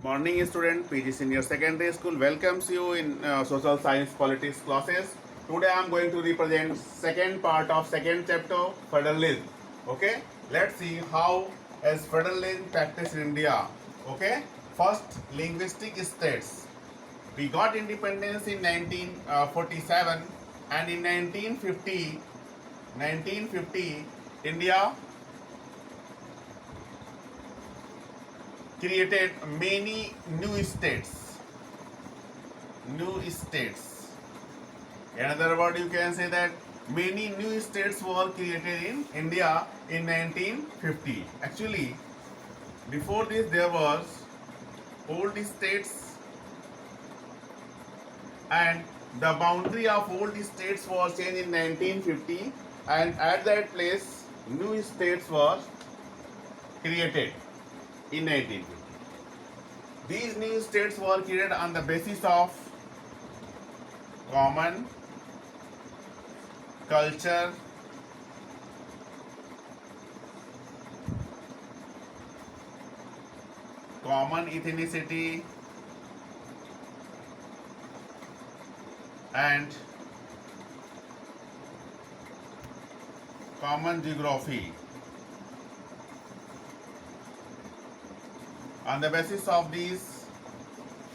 Morning student, PG Senior Secondary School welcomes you in Social Science Politics classes. Today I am going to represent second part of second chapter federalism. Okay, let's see how is federalism practiced in India. Okay, first linguistic states. We got independence in 1947 and in 1950 India created many new states. New states. In other words, you can say that many new states were created in India in 1950. Actually, before this there was old states and the boundary of old states was changed in 1950 and at that place new states were created in 1950. These new states were created on the basis of common culture, common ethnicity, and common geography. On the basis of these,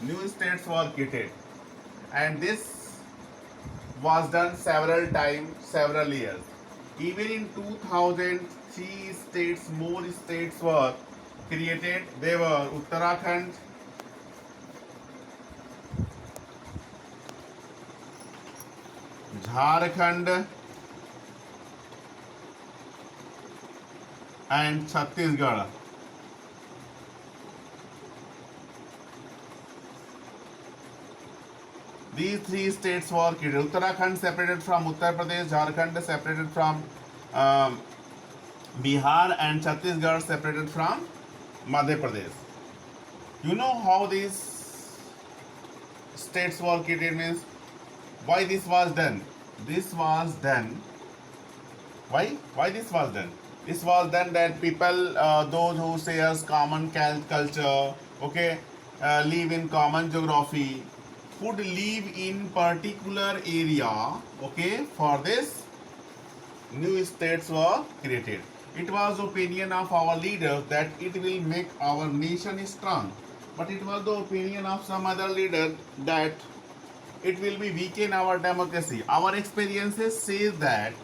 new states were created, and this was done several times, several years. Even in 2003 states, more states were created. They were Uttarakhand, Jharkhand, and Chhattisgarh. These three states were created. Uttarakhand separated from Uttar Pradesh, Jharkhand separated from um, Bihar, and Chhattisgarh separated from Madhya Pradesh. You know how these states were created means why this was done. This was done. Why? Why this was done? This was done that people, those who shares common culture, okay, live in common geography, could live in particular area. Okay, for this new states were created. It was opinion of our leaders that it will make our nation strong, but it was the opinion of some other leader that it will be weaken our democracy. Our experiences say that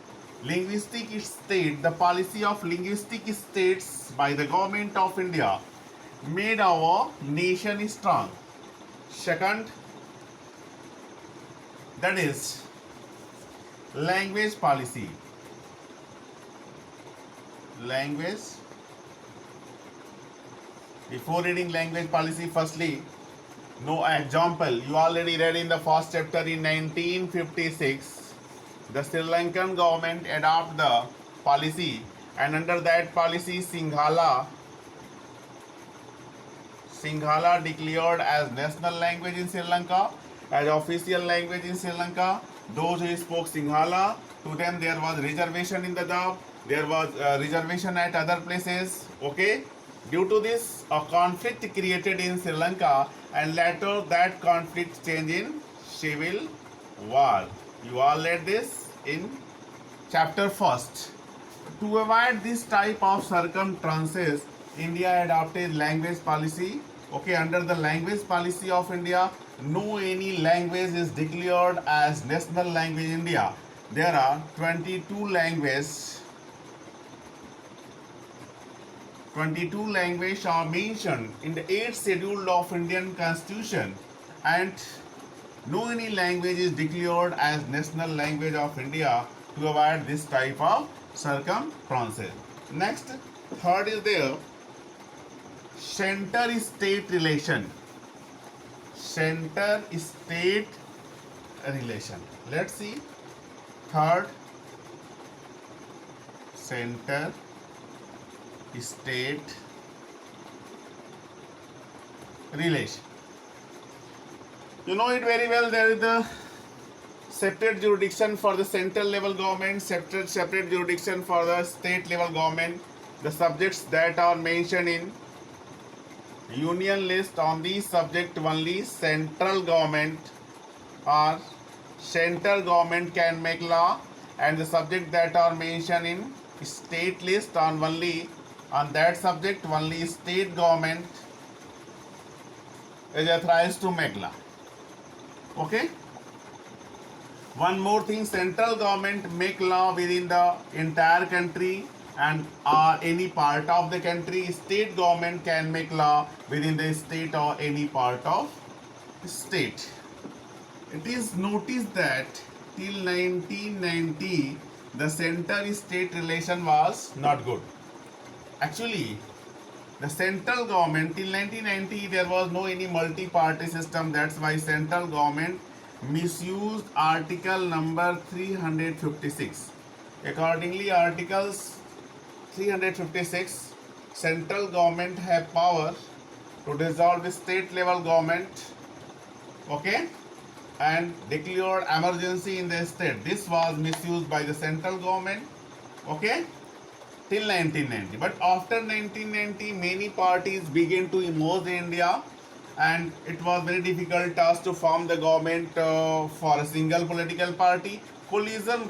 linguistic state, the policy of linguistic states by the government of India made our nation strong. Second, that is language policy. Language. Before reading language policy, firstly, no example. You already read in the first chapter in 1956. The Sri Lankan government adopted the policy, and under that policy, Sinhala declared as national language in Sri Lanka, as official language in Sri Lanka. Those who spoke Sinhala, to them there was reservation in the job. There was reservation at other places. Okay. Due to this, a conflict created in Sri Lanka, and later that conflict changed in civil war. You all read this in chapter first. To avoid this type of circumstances, India adopted language policy. Okay, under the language policy of India, no any language is declared as national language in India. There are 22 languages. 22 languages are mentioned in the 8th schedule of Indian Constitution, and no any language is declared as national language of India to avoid this type of circumstances. Next, third is there center-state relation. Center-state relation. Let's see. Third, center state relation. You know it very well. There is the separate jurisdiction for the central level government, separate jurisdiction for the state level government. The subjects that are mentioned in union list on the subject only central government or central government can make law, and the subject that are mentioned in state list on only on that subject only state government is authorized to make law. Okay. One more thing, central government make law within the entire country and any part of the country. State government can make law within the state or any part of state. It is noticed that till 1990 the center state relation was not good. Actually, the central government till 1990 there was no any multi-party system. That's why central government misused article number 356. Accordingly, articles 356, central government have power to dissolve the state level government, okay, and declare emergency in the state. This was misused by the central government, okay, till 1990. But after 1990, many parties began to emerge in India, and it was very difficult task to form the government for a single political party. Coalition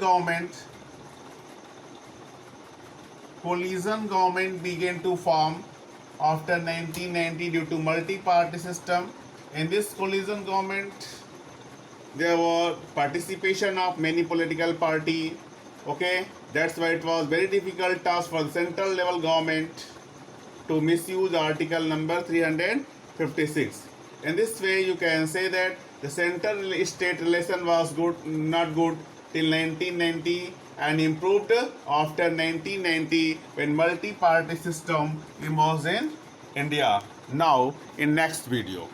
government began to form after 1990 due to multi-party system. In this coalition government, there was participation of many political party. Okay, that's why it was very difficult task for the central level government to misuse article number 356. In this way, you can say that the central state relation was not good till 1990 and improved after 1990 when multi-party system emerged in India. Now, in next video.